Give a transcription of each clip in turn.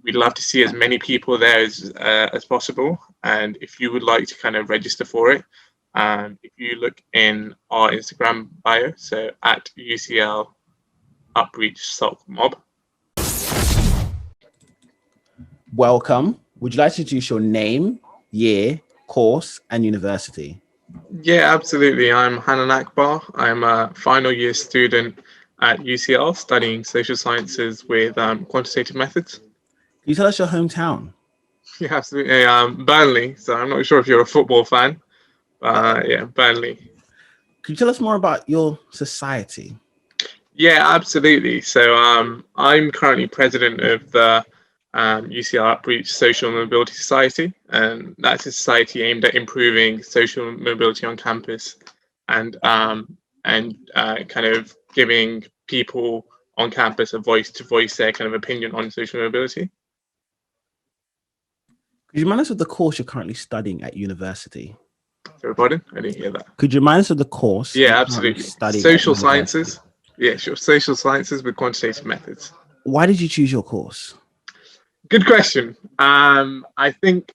We'd love to see as many people there as possible. And if you would like to kind of register for it, if you look in our Instagram bio, so at UCL Upbridge Sock Mob. Welcome. Would you like to introduce your name, year, course, and university? Yeah, absolutely. I'm Hanan Akbar. I'm a final year student at UCL studying social sciences with quantitative methods. Can you tell us your hometown? Yeah, absolutely. Burnley. So I'm not sure if you're a football fan. Yeah, Burnley. Can you tell us more about your society? Yeah, absolutely. So I'm currently president of the UCL Upbridge Social Mobility Society, and that's a society aimed at improving social mobility on campus and kind of giving people on campus a voice to voice their kind of opinion on social mobility. Could you remind us of the course you're currently studying at university? Sorry, pardon? I didn't hear that. Could you remind us of the course? Yeah, absolutely. Social sciences. Yeah, sure. Social sciences with quantitative methods. Why did you choose your course? Good question. I think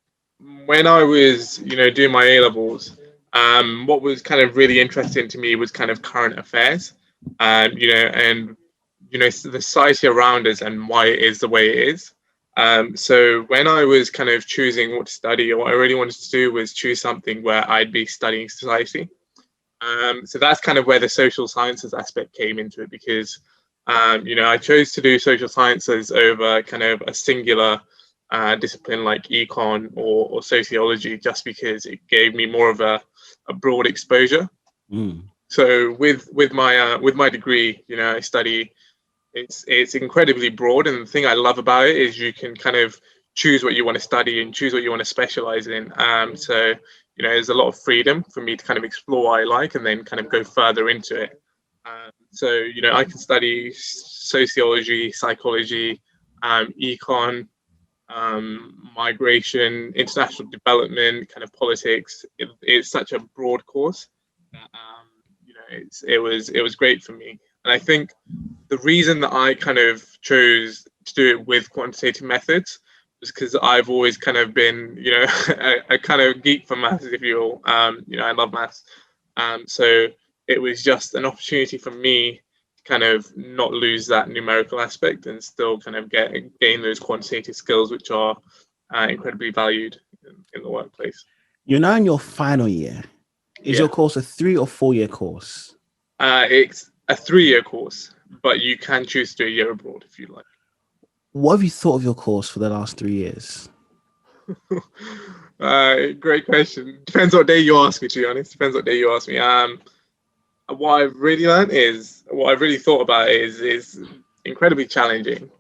when I was, doing my A-levels, what was kind of really interesting to me was kind of current affairs, and the society around us and why it is the way it is. So when I was kind of choosing what to study, what I really wanted to do was choose something where I'd be studying society. So that's kind of where the social sciences aspect came into it, because I chose to do social sciences over kind of a singular discipline like econ or sociology, just because it gave me more of a broad exposure. So with my degree, I study. It's incredibly broad, and the thing I love about it is you can kind of choose what you want to study and choose what you want to specialize in. So there's a lot of freedom for me to kind of explore what I like and then kind of go further into it. So I can study sociology, psychology, econ, migration, international development, kind of politics. It's such a broad course that it was great for me. And I think the reason that I kind of chose to do it with quantitative methods was because I've always kind of been, a kind of geek for maths, if you will. I love maths. So it was just an opportunity for me to kind of not lose that numerical aspect and still kind of gain those quantitative skills, which are incredibly valued in the workplace. You're now in your final year. Is your course a 3 or 4 year course? It's a 3-year course, but you can choose to do a year abroad if you like. What have you thought of your course for the last 3 years? Great question. Depends what day you ask me, to be honest. Depends what day you ask me. What I've really learned what I've really thought about is incredibly challenging.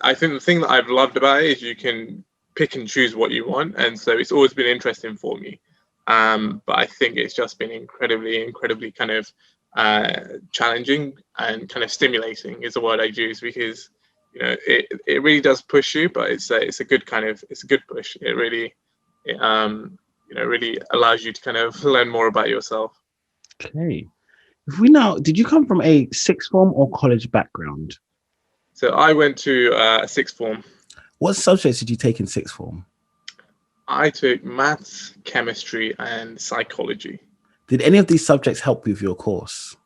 I think the thing that I've loved about it is you can pick and choose what you want. And so it's always been interesting for me. But I think it's just been incredibly kind of challenging and kind of stimulating is the word I'd use, because it really does push you, but it's a good push. It really really allows you to kind of learn more about yourself. Okay. Did you come from a sixth form or college background? So I went to a sixth form. What subjects did you take in sixth form? I took maths, chemistry, and psychology. Did any of these subjects help with your course?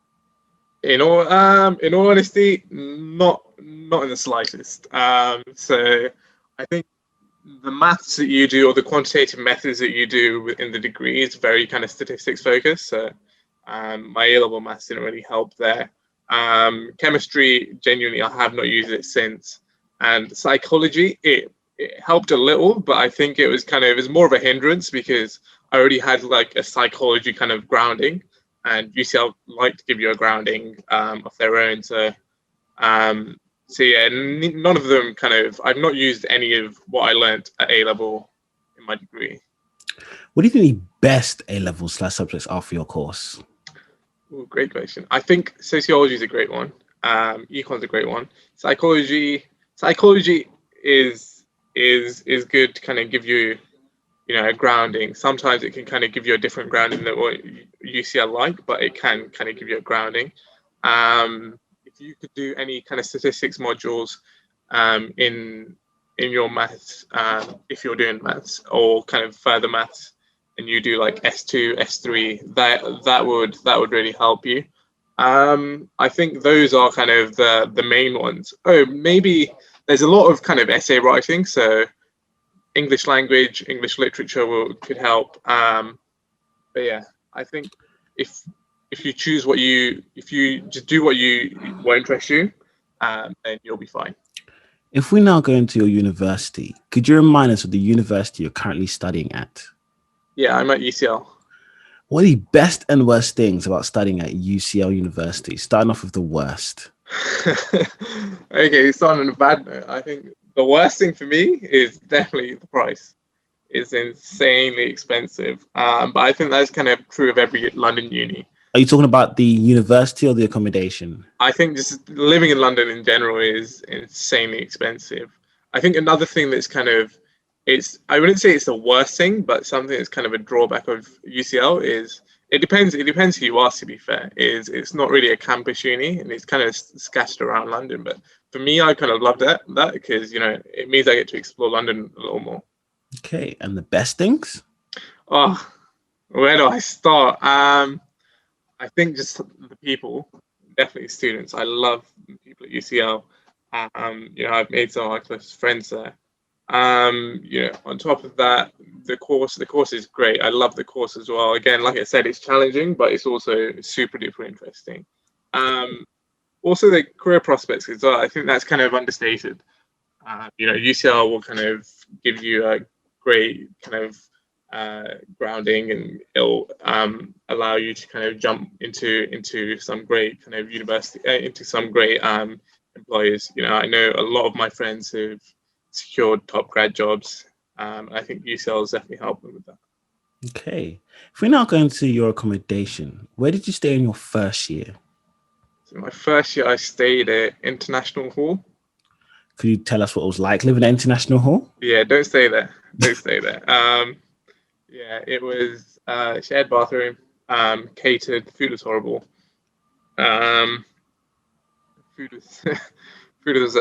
In all honesty, not in the slightest. So I think the maths that you do or the quantitative methods that you do in the degree is very kind of statistics focused. So my A-level maths didn't really help there. Chemistry, genuinely, I have not used it since. And psychology, it helped a little, but I think it was more of a hindrance because I already had like a psychology kind of grounding, and UCL like to give you a grounding of their own. So yeah, none of them I've not used any of what I learned at A-level in my degree. What do you think the best A-level / subjects are for your course? Ooh, great question. I think sociology is a great one. Econ's a great one. Psychology is good to kind of give you, a grounding. Sometimes it can kind of give you a different grounding than what UCL like, but it can kind of give you a grounding. If you could do any kind of statistics modules in in your maths, if you're doing maths or kind of further maths, and you do like S2, S3, that would really help you. I think those are kind of the main ones. Oh, maybe there's a lot of kind of essay writing, so English language, English literature could help. But yeah, I think if if you choose if you just do what interests you, then you'll be fine. If we now go into your university, could you remind us of the university you're currently studying at? Yeah, I'm at UCL. What are the best and worst things about studying at UCL University? Starting off with the worst. Okay, starting on a bad note, I think the worst thing for me is definitely the price. It's insanely expensive. But I think that's kind of true of every London uni. Are you talking about the university or the accommodation? I think just living in London in general is insanely expensive. I think another thing that's kind of I wouldn't say it's the worst thing, but something that's kind of a drawback of UCL is it depends who you ask, to be fair, is it's not really a campus uni and it's kind of scattered around London. But for me, I kind of love that because, it means I get to explore London a little more. Okay, and the best things? Oh, where do I start? I think just the people, definitely students. I love people at UCL. I've made some of my close friends there. On top of that, the course is great. I love the course as well. Again, like I said, it's challenging, but it's also super duper interesting. Also the career prospects as well. I think that's kind of understated. UCL will kind of give you a great kind of grounding, and it'll allow you to kind of jump into some great kind of university, into some great employers. I know a lot of my friends who've secured top grad jobs. I think UCL has definitely helped them with that. Okay. If we're now going to your accommodation, where did you stay in your first year? So my first year, I stayed at International Hall. Could you tell us what it was like living at International Hall? Yeah, don't stay there. Don't stay there. Yeah, it was shared bathroom, catered. Food was horrible. Food was food was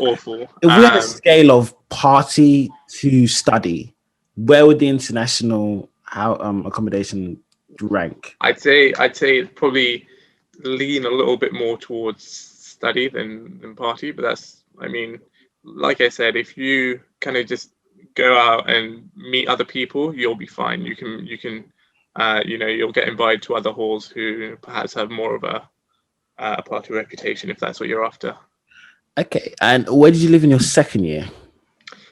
awful. If we had a scale of party to study, where would the international accommodation rank? I'd say probably lean a little bit more towards study than party, but that's, like I said, if you kind of just go out and meet other people, you'll be fine. You can you'll get invited to other halls who perhaps have more of a party reputation, if that's what you're after. Okay, and where did you live in your second year?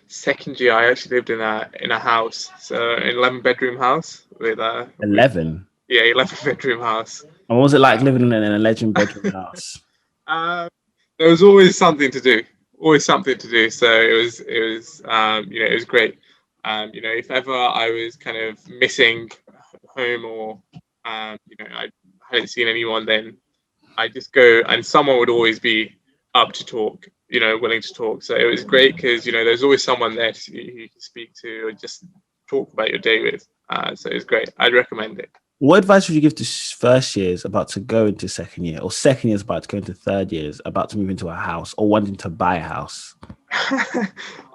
Second year, I actually lived in a house, so an 11-bedroom house with 11. Yeah, 11-bedroom house. And what was it like living in an 11-bedroom house? There was always something to do. Always something to do. So it was great. If ever I was kind of missing home or I hadn't seen anyone, then I just go and someone would always be up to talk, willing to talk. So it was great because there's always someone there you can speak to or just talk about your day with. So it was great. I'd recommend it. What advice would you give to first years about to go into second year, or second years about to go into third years, about to move into a house or wanting to buy a house?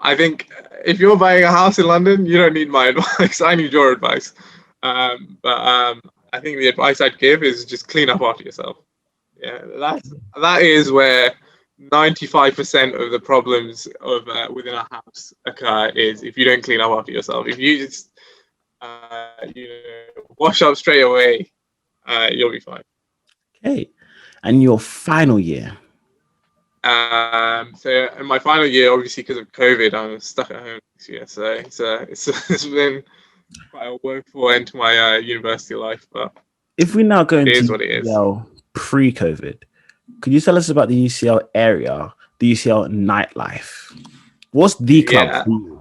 I think if you're buying a house in London, you don't need my advice. I need your advice. But I think the advice I'd give is just clean up after yourself. Yeah, that is where 95% of the problems of within a house occur, is if you don't clean up after yourself. If you just wash up straight away, you'll be fine. Okay. And your final year? So in my final year, obviously because of COVID, I'm stuck at home this year. So it's been quite a woeful end to my university life. But if we now go into UCL pre-COVID, could you tell us about the UCL area, the UCL nightlife? What's the club for you?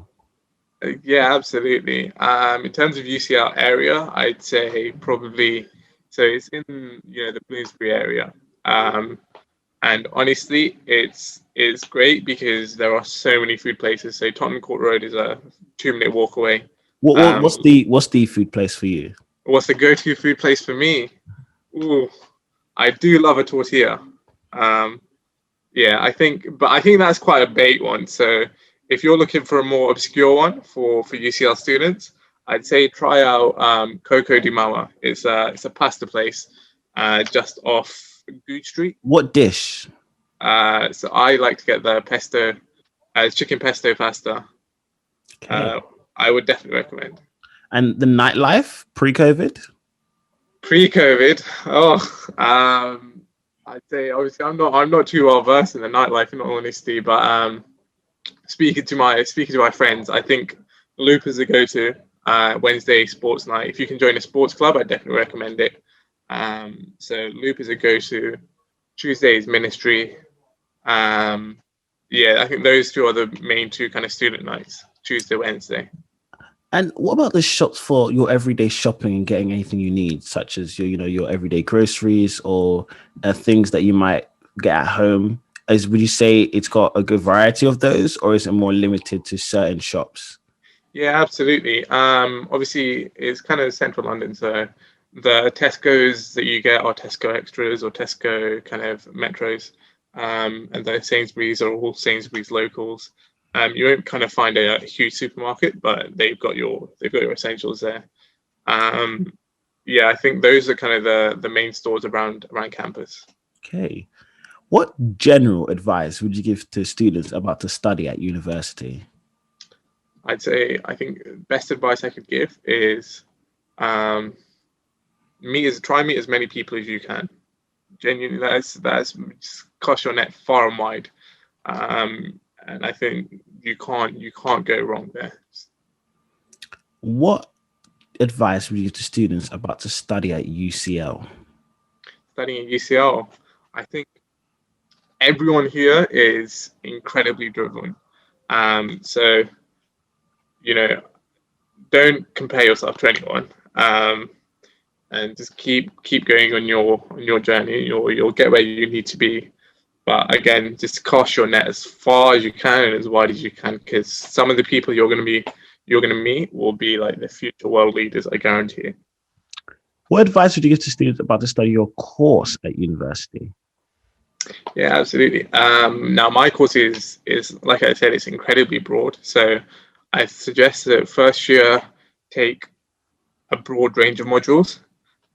Yeah, absolutely. In terms of UCL area, I'd say probably, so it's in the Bloomsbury area, and honestly, it's great because there are so many food places. So Tottenham Court Road is a 2-minute walk away. What's the food place for you? What's the go-to food place for me? Ooh, I do love a tortilla. Yeah, I think that's quite a bait one. So if you're looking for a more obscure one for UCL students, I'd say try out Coco di Mama. It's a pasta place just off Good Street. What dish? So I like to get the pesto, chicken pesto pasta. Okay. I would definitely recommend. And the nightlife pre-COVID? Pre-COVID, I'd say obviously I'm not too well versed in the nightlife in all honesty, but speaking to my friends, I think Loop is a go-to Wednesday sports night. If you can join a sports club, I definitely recommend it. So Loop is a go-to. Tuesday is Ministry. Yeah, I think those two are the main two kind of student nights, Tuesday, Wednesday. And what about the shops for your everyday shopping and getting anything you need, such as your everyday groceries or things that you might get at home? Would you say it's got a good variety of those, or is it more limited to certain shops? Yeah, absolutely. Obviously, it's kind of central London, so the Tesco's that you get are Tesco Extras or Tesco kind of Metros, and the Sainsbury's are all Sainsbury's locals. You won't kind of find a huge supermarket, but they've got your essentials there. Yeah, I think those are kind of the main stores around campus. Okay. What general advice would you give to students about to study at university? I'd say I think best advice I could give is try and meet as many people as you can. Genuinely, that's cast your net far and wide. And I think you can't go wrong there. What advice would you give to students about to study at UCL? Studying at UCL, I think everyone here is incredibly driven. So don't compare yourself to anyone. And just keep going on your journey. You'll get where you need to be. But again, just cast your net as far as you can and as wide as you can, because some of the people you're going to meet will be like the future world leaders, I guarantee you. What advice would you give to students about to study your course at university? Yeah, absolutely. Now my course is like I said, it's incredibly broad. So I suggest that first year take a broad range of modules,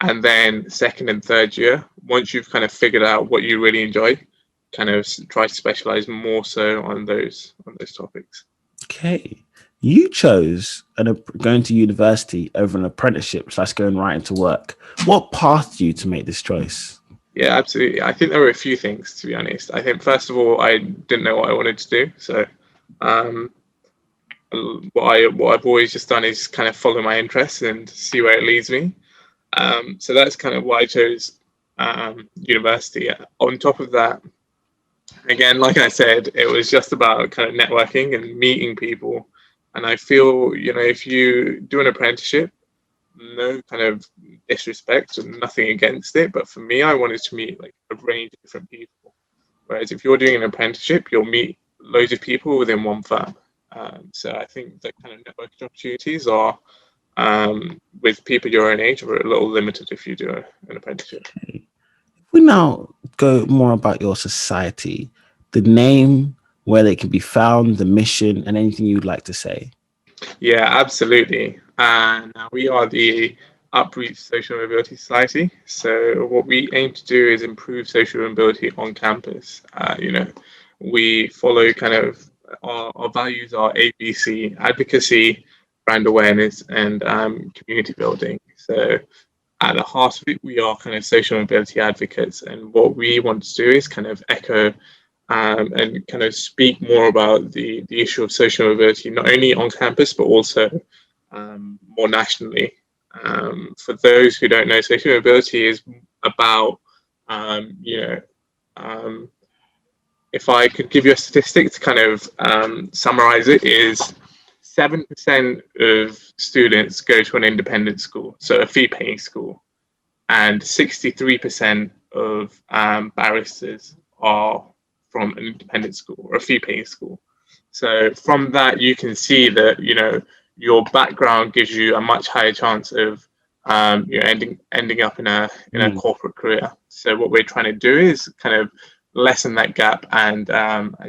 and then second and third year, once you've kind of figured out what you really enjoy, kind of try to specialize more so on those topics. Okay. You chose going to university over an apprenticeship / going right into work. What path you to make this choice? Yeah, absolutely. I think there were a few things, to be honest. I think first of all, I didn't know what I wanted to do. So what I've always just done is kind of follow my interests and see where it leads me. So that's kind of why I chose university. On top of that, again, like I said, it was just about kind of networking and meeting people. And I feel, if you do an apprenticeship, no kind of disrespect and nothing against it, but for me, I wanted to meet like a range of different people. Whereas if you're doing an apprenticeship, you'll meet loads of people within one firm. So I think the kind of networking opportunities are with people your own age are a little limited if you do an apprenticeship. Okay. We now go more about your society, the name, where they can be found, the mission, and anything you'd like to say. Yeah, absolutely. Now we are the Upbridge Social Mobility Society. So what we aim to do is improve social mobility on campus. We follow kind of our values are ABC, advocacy, brand awareness, and community building. So at the heart of it, we are kind of social mobility advocates, and what we want to do is kind of echo and kind of speak more about the issue of social mobility, not only on campus, but also more nationally. For those who don't know, social mobility is about, if I could give you a statistic to kind of summarize it, is 7% of students go to an independent school, so a fee-paying school, and 63% of barristers are from an independent school or a fee-paying school. So from that, you can see that your background gives you a much higher chance of ending up in a corporate career. So what we're trying to do is kind of lessen that gap and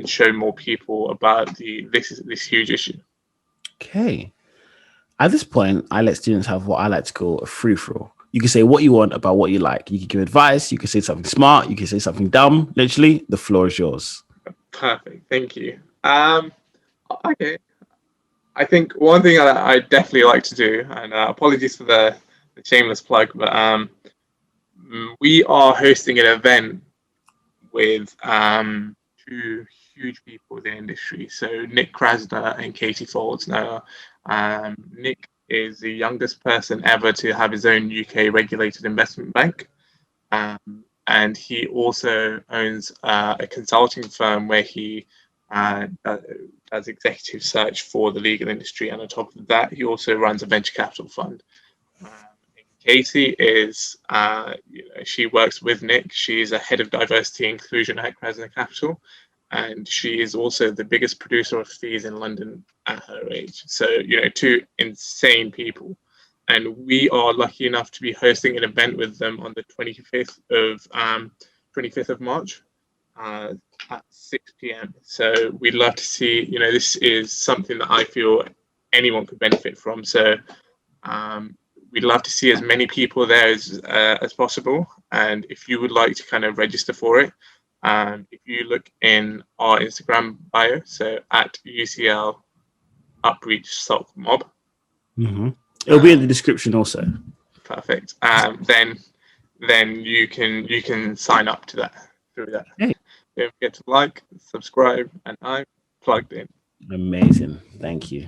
show more people about this huge issue. Okay. At this point, I let students have what I like to call a free for all. You can say what you want about what you like. You can give advice. You can say something smart. You can say something dumb. Literally, the floor is yours. Perfect. Thank you. Okay. I think one thing I definitely like to do, and apologies for the shameless plug, but we are hosting an event with two huge people in the industry. So Nick Krasner and Katie Folds. Now, Nick is the youngest person ever to have his own UK regulated investment bank. And he also owns a consulting firm where he does executive search for the legal industry. And on top of that, he also runs a venture capital fund. Katie is, she works with Nick. She's a head of diversity and inclusion at Krasner Capital. And she is also the biggest producer of fees in London at her age. So, two insane people. And we are lucky enough to be hosting an event with them on the 25th of March at 6 p.m. So we'd love to see, this is something that I feel anyone could benefit from. So we'd love to see as many people there as possible. And if you would like to kind of register for it, if you look in our Instagram bio, so at UCL Upbridge Stock Mob. Mm-hmm. It'll be in the description also. Perfect. Then you can sign up to that through that. Hey. Don't forget to like, subscribe, and I'm plugged in. Amazing. Thank you.